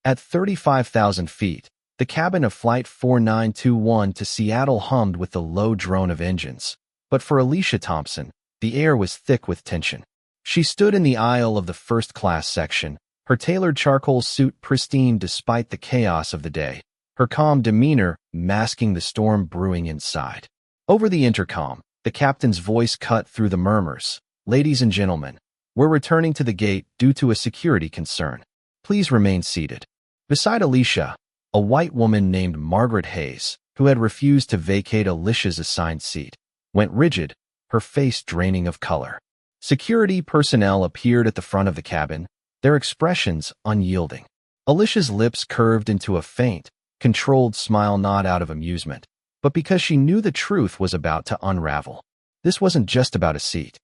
At 35,000 feet, the cabin of Flight 4921 to Seattle hummed with the low drone of engines. But for Alicia Thompson, the air was thick with tension. She stood in the aisle of the first-class section, her tailored charcoal suit pristine despite the chaos of the day, her calm demeanor masking the storm brewing inside. Over the intercom, the captain's voice cut through the murmurs. "Ladies and gentlemen, we're returning to the gate due to a security concern. Please remain seated." Beside Alicia, a white woman named Margaret Hayes, who had refused to vacate Alicia's assigned seat, went rigid, her face draining of color. Security personnel appeared at the front of the cabin, their expressions unyielding. Alicia's lips curved into a faint, controlled smile, not out of amusement, but because she knew the truth was about to unravel. This wasn't just about a seat.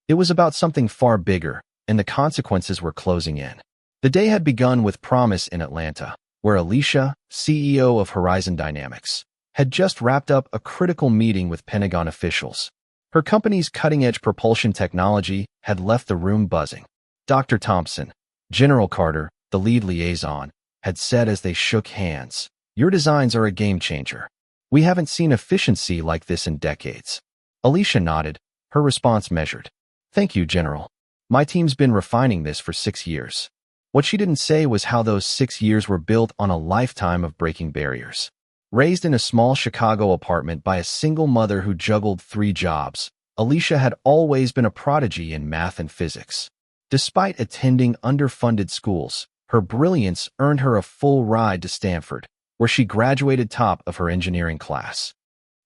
It was about something far bigger, and the consequences were closing in. The day had begun with promise in Atlanta, where Alicia, CEO of Horizon Dynamics, had just wrapped up a critical meeting with Pentagon officials. Her company's cutting-edge propulsion technology had left the room buzzing. Dr. Thompson, General Carter, the lead liaison, had said as they shook hands, "Your designs are a game-changer. We haven't seen efficiency like this in decades." Alicia nodded, her response measured. "Thank you, General. My team's been refining this for 6 years." What she didn't say was how those 6 years were built on a lifetime of breaking barriers. Raised in a small Chicago apartment by a single mother who juggled 3 jobs, Alicia had always been a prodigy in math and physics. Despite attending underfunded schools, her brilliance earned her a full ride to Stanford, where she graduated top of her engineering class.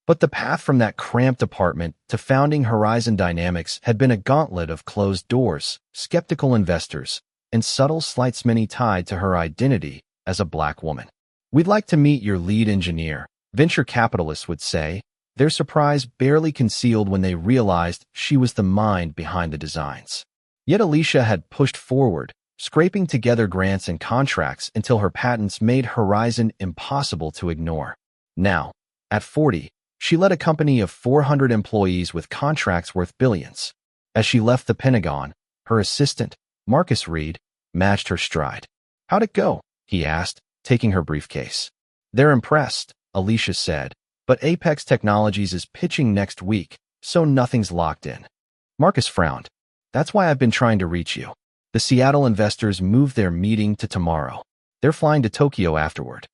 But the path from that cramped apartment to founding Horizon Dynamics had been a gauntlet of closed doors, skeptical investors, and subtle slights, many tied to her identity as a Black woman. "We'd like to meet your lead engineer," venture capitalists would say, their surprise barely concealed when they realized she was the mind behind the designs. Yet Alicia had pushed forward, scraping together grants and contracts until her patents made Horizon impossible to ignore. Now, at 40, she led a company of 400 employees with contracts worth billions. As she left the Pentagon, her assistant, Marcus Reed, matched her stride. "How'd it go?" he asked, taking her briefcase. "They're impressed," Alicia said, "but Apex Technologies is pitching next week, so nothing's locked in." Marcus frowned. "That's why I've been trying to reach you. The Seattle investors moved their meeting to tomorrow. They're flying to Tokyo afterward.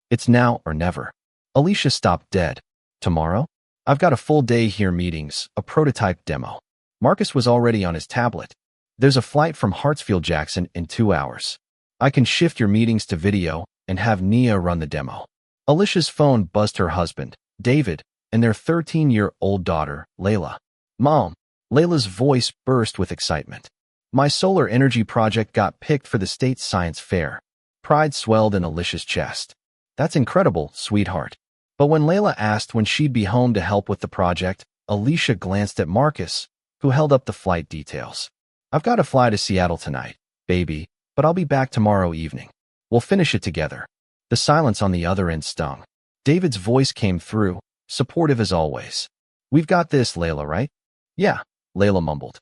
It's now or never." Alicia stopped dead. "Tomorrow? I've got a full day here, meetings, a prototype demo." Marcus was already on his tablet. "There's a flight from Hartsfield-Jackson in 2 hours. I can shift your meetings to video and have Nia run the demo." Alicia's phone buzzed her husband, David, and their 13-year-old daughter, Layla. "Mom," Layla's voice burst with excitement. "My solar energy project got picked for the state science fair." Pride swelled in Alicia's chest. "That's incredible, sweetheart." But when Layla asked when she'd be home to help with the project, Alicia glanced at Marcus, who held up the flight details. "I've got to fly to Seattle tonight, baby, but I'll be back tomorrow evening. We'll finish it together." The silence on the other end stung. David's voice came through, supportive as always. "We've got this, Layla, right?" "Yeah," Layla mumbled.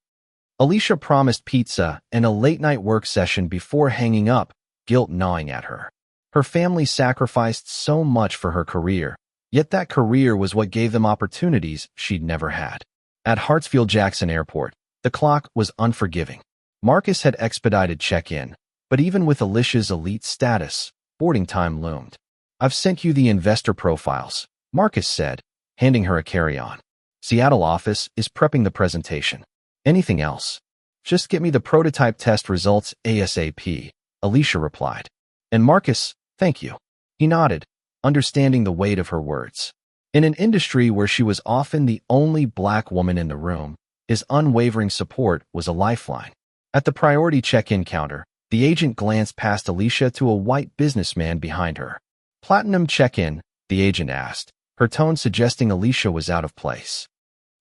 Alicia promised pizza and a late-night work session before hanging up, guilt gnawing at her. Her family sacrificed so much for her career, yet that career was what gave them opportunities she'd never had. At Hartsfield-Jackson Airport, the clock was unforgiving. Marcus had expedited check-in, but even with Alicia's elite status, boarding time loomed. "I've sent you the investor profiles," Marcus said, handing her a carry-on. "Seattle office is prepping the presentation. Anything else?" "Just get me the prototype test results ASAP," Alicia replied. "And Marcus, thank you." He nodded, understanding the weight of her words. In an industry where she was often the only Black woman in the room, his unwavering support was a lifeline. At the priority check-in counter, the agent glanced past Alicia to a white businessman behind her. "Platinum check-in?" the agent asked, her tone suggesting Alicia was out of place.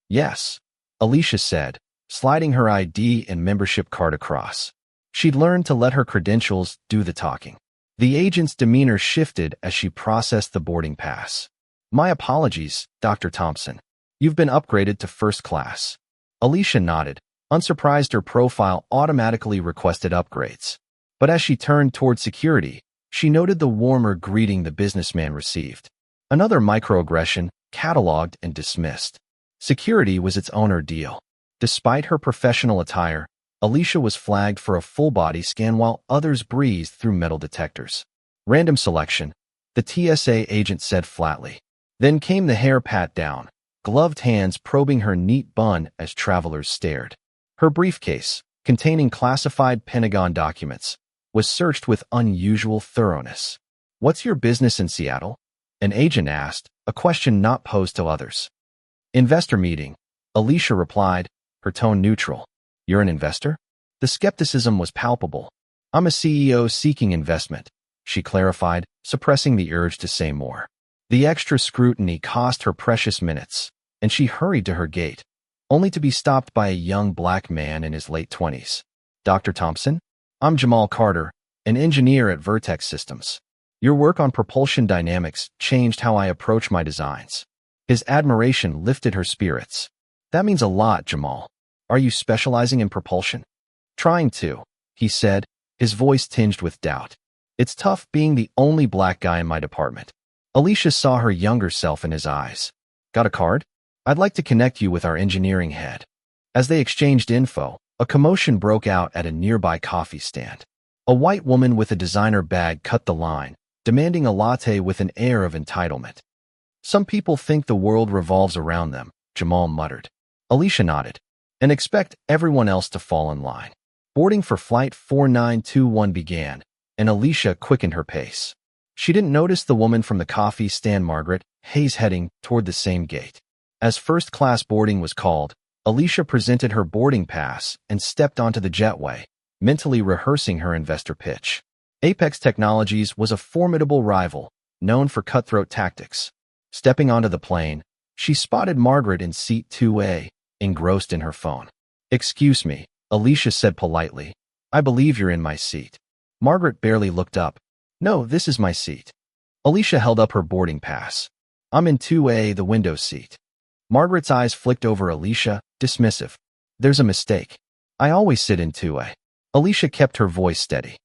"Yes," Alicia said, sliding her ID and membership card across. She'd learned to let her credentials do the talking. The agent's demeanor shifted as she processed the boarding pass. "My apologies, Dr. Thompson. You've been upgraded to first class." Alicia nodded, unsurprised her profile automatically requested upgrades. But as she turned toward security, She noted the warmer greeting the businessman received. Another microaggression, cataloged and dismissed. Security was its own ordeal. Despite her professional attire, Alicia was flagged for a full-body scan while others breezed through metal detectors. Random selection, the TSA agent said flatly. Then came the hair pat-down, gloved hands probing her neat bun as travelers stared. Her briefcase, containing classified Pentagon documents, was searched with unusual thoroughness. "What's your business in Seattle?" an agent asked, a question not posed to others. "Investor meeting," Alicia replied, her tone neutral. "You're an investor?" The skepticism was palpable. "I'm a CEO seeking investment," she clarified, suppressing the urge to say more. The extra scrutiny cost her precious minutes, and she hurried to her gate, only to be stopped by a young black man in his late 20s. "Dr. Thompson? I'm Jamal Carter, an engineer at Vertex Systems. Your work on propulsion dynamics changed how I approach my designs." His admiration lifted her spirits. "That means a lot, Jamal. Are you specializing in propulsion?" "Trying to," he said, his voice tinged with doubt. "It's tough being the only black guy in my department." Alicia saw her younger self in his eyes. "Got a card? I'd like to connect you with our engineering head." As they exchanged info, a commotion broke out at a nearby coffee stand. A white woman with a designer bag cut the line, demanding a latte with an air of entitlement. "Some people think the world revolves around them," Jamal muttered. Alicia nodded. "And expect everyone else to fall in line." Boarding for Flight 4921 began, and Alicia quickened her pace. She didn't notice the woman from the coffee stand, Margaret Hayes, heading toward the same gate. As first-class boarding was called, Alicia presented her boarding pass and stepped onto the jetway, mentally rehearsing her investor pitch. Apex Technologies was a formidable rival, known for cutthroat tactics. Stepping onto the plane, she spotted Margaret in seat 2A, engrossed in her phone. "Excuse me," Alicia said politely. "I believe you're in my seat." Margaret barely looked up. "No, this is my seat." Alicia held up her boarding pass. "I'm in 2A, the window seat." Margaret's eyes flicked over Alicia, dismissive. "There's a mistake. I always sit in 2A." Alicia kept her voice steady.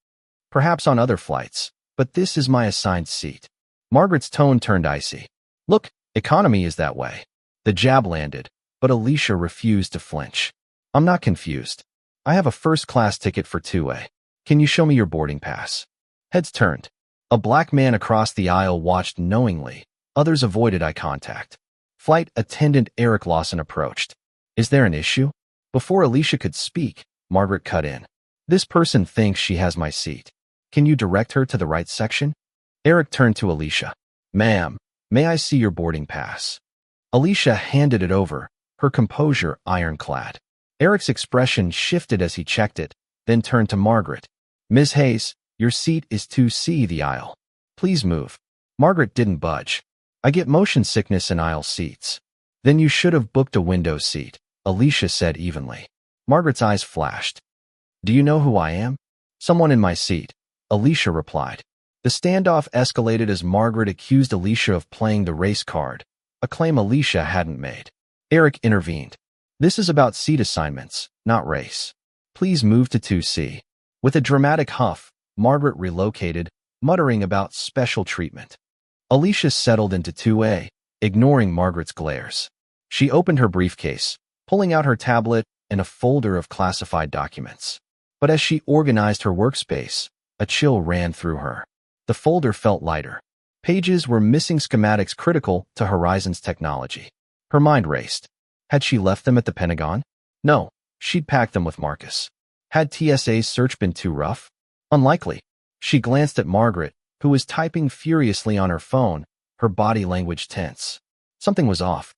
"Perhaps on other flights, but this is my assigned seat." Margaret's tone turned icy. "Look, economy is that way." The jab landed, but Alicia refused to flinch. "I'm not confused. I have a first-class ticket for 2A. Can you show me your boarding pass?" Heads turned. A black man across the aisle watched knowingly. Others avoided eye contact. Flight attendant Eric Lawson approached. "Is there an issue?" Before Alicia could speak, Margaret cut in. "This person thinks she has my seat. Can you direct her to the right section?" Eric turned to Alicia. "Ma'am, may I see your boarding pass?" Alicia handed it over, her composure ironclad. Eric's expression shifted as he checked it, then turned to Margaret. "Ms. Hayes, your seat is 2C, the aisle. Please move." Margaret didn't budge. "I get motion sickness in aisle seats." "Then you should have booked a window seat," Alicia said evenly. Margaret's eyes flashed. "Do you know who I am?" "Someone in my seat," Alicia replied. The standoff escalated as Margaret accused Alicia of playing the race card, a claim Alicia hadn't made. Eric intervened. "This is about seat assignments, not race. Please move to 2C." With a dramatic huff, Margaret relocated, muttering about special treatment. Alicia settled into 2A, ignoring Margaret's glares. She opened her briefcase, pulling out her tablet and a folder of classified documents. But as she organized her workspace, a chill ran through her. The folder felt lighter. Pages were missing schematics critical to Horizon's technology. Her mind raced. Had she left them at the Pentagon? No, she'd packed them with Marcus. Had TSA's search been too rough? Unlikely. She glanced at Margaret, who was typing furiously on her phone, her body language tense. Something was off.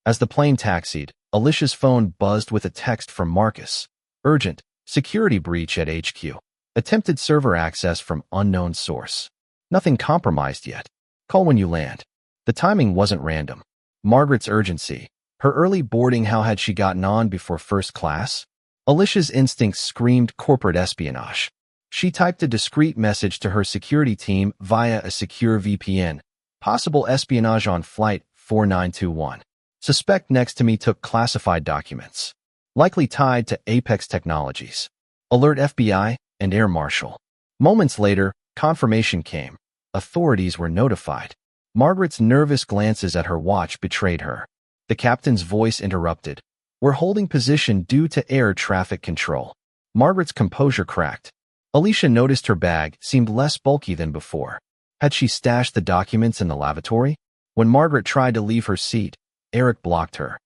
As the plane taxied, Alicia's phone buzzed with a text from Marcus. "Urgent. Security breach at HQ. Attempted server access from unknown source. Nothing compromised yet. Call when you land." The timing wasn't random. Margaret's urgency. Her early boarding, how had she gotten on before first class? Alicia's instincts screamed corporate espionage. She typed a discreet message to her security team via a secure VPN. "Possible espionage on Flight 4921. Suspect next to me took classified documents. Likely tied to Apex Technologies. Alert FBI and Air Marshal." Moments later, Confirmation came. Authorities were notified. Margaret's nervous glances at her watch betrayed her. The captain's voice interrupted. "We're holding position due to air traffic control." Margaret's composure cracked. Alicia noticed her bag seemed less bulky than before. Had she stashed the documents in the lavatory? When Margaret tried to leave her seat, Eric blocked her.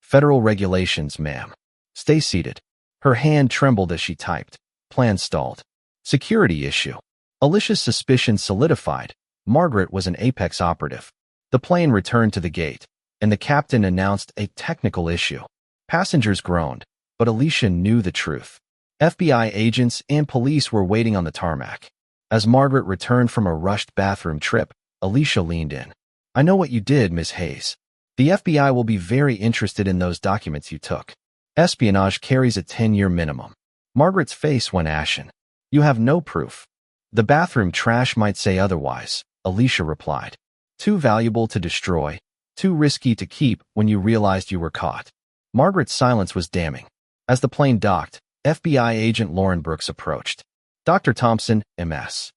"Federal regulations, ma'am. Stay seated." Her hand trembled as she typed. Plan stalled. Security issue. Alicia's suspicion solidified. Margaret was an Apex operative. The plane returned to the gate, and the captain announced a technical issue. Passengers groaned, but Alicia knew the truth. FBI agents and police were waiting on the tarmac. As Margaret returned from a rushed bathroom trip, Alicia leaned in. "I know what you did, Miss Hayes. The FBI will be very interested in those documents you took. Espionage carries a 10-year minimum." Margaret's face went ashen. "You have no proof." "The bathroom trash might say otherwise," Alicia replied. "Too valuable to destroy, too risky to keep when you realized you were caught." Margaret's silence was damning. As the plane docked, FBI agent Lauren Brooks approached. "Dr. Thompson, MS.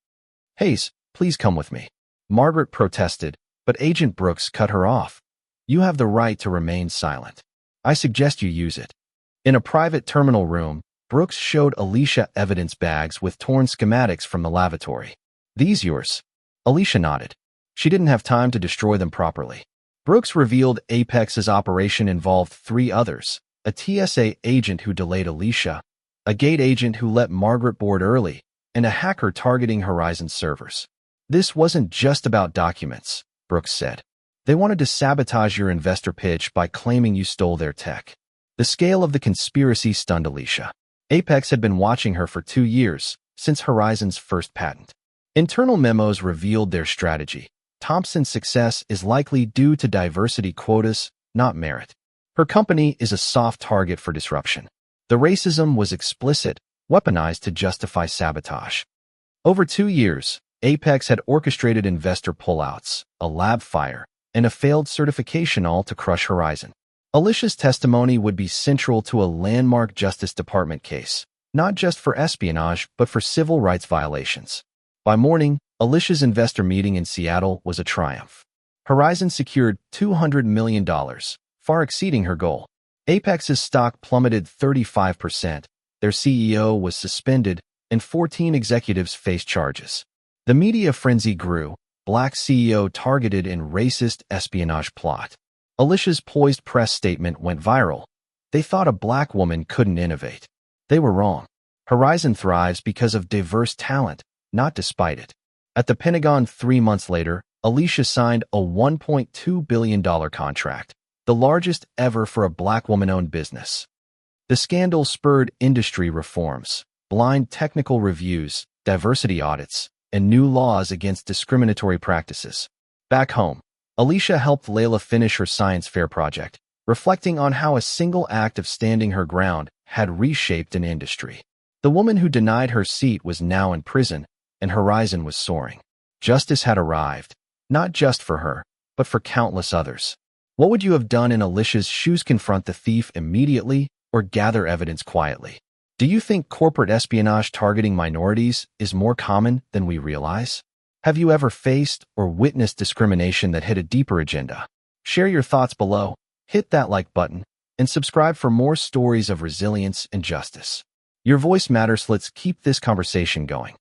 Hayes, please come with me." Margaret protested, but Agent Brooks cut her off. "You have the right to remain silent. I suggest you use it." In a private terminal room, Brooks showed Alicia evidence bags with torn schematics from the lavatory. "These yours?" Alicia nodded. She didn't have time to destroy them properly. Brooks revealed Apex's operation involved 3 others: a TSA agent who delayed Alicia, a gate agent who let Margaret board early, and a hacker targeting Horizon servers. "This wasn't just about documents," Brooks said. "They wanted to sabotage your investor pitch by claiming you stole their tech." The scale of the conspiracy stunned Alicia. Apex had been watching her for 2 years, since Horizon's first patent. Internal memos revealed their strategy. Thompson's success is likely due to diversity quotas, not merit. Her company is a soft target for disruption. The racism was explicit, weaponized to justify sabotage. Over 2 years, Apex had orchestrated investor pullouts, a lab fire, and a failed certification, all to crush Horizon. Alicia's testimony would be central to a landmark Justice Department case, not just for espionage but for civil rights violations. By morning, Alicia's investor meeting in Seattle was a triumph. Horizon secured $200 million, far exceeding her goal. Apex's stock plummeted 35%, their CEO was suspended, and 14 executives faced charges. The media frenzy grew, Black CEO targeted in racist espionage plot. Alicia's poised press statement went viral. They thought a Black woman couldn't innovate. They were wrong. Horizon thrives because of diverse talent, not despite it. At the Pentagon 3 months later, Alicia signed a $1.2 billion contract, the largest ever for a Black woman-owned business. The scandal spurred industry reforms, blind technical reviews, diversity audits, and new laws against discriminatory practices. Back home, Alicia helped Layla finish her science fair project, reflecting on how a single act of standing her ground had reshaped an industry. The woman who denied her seat was now in prison, and Horizon was soaring. Justice had arrived, not just for her, but for countless others. What would you have done in Alicia's shoes? Confront the thief immediately or gather evidence quietly? Do you think corporate espionage targeting minorities is more common than we realize? Have you ever faced or witnessed discrimination that had a deeper agenda? Share your thoughts below, hit that like button, and subscribe for more stories of resilience and justice. Your voice matters. Let's keep this conversation going.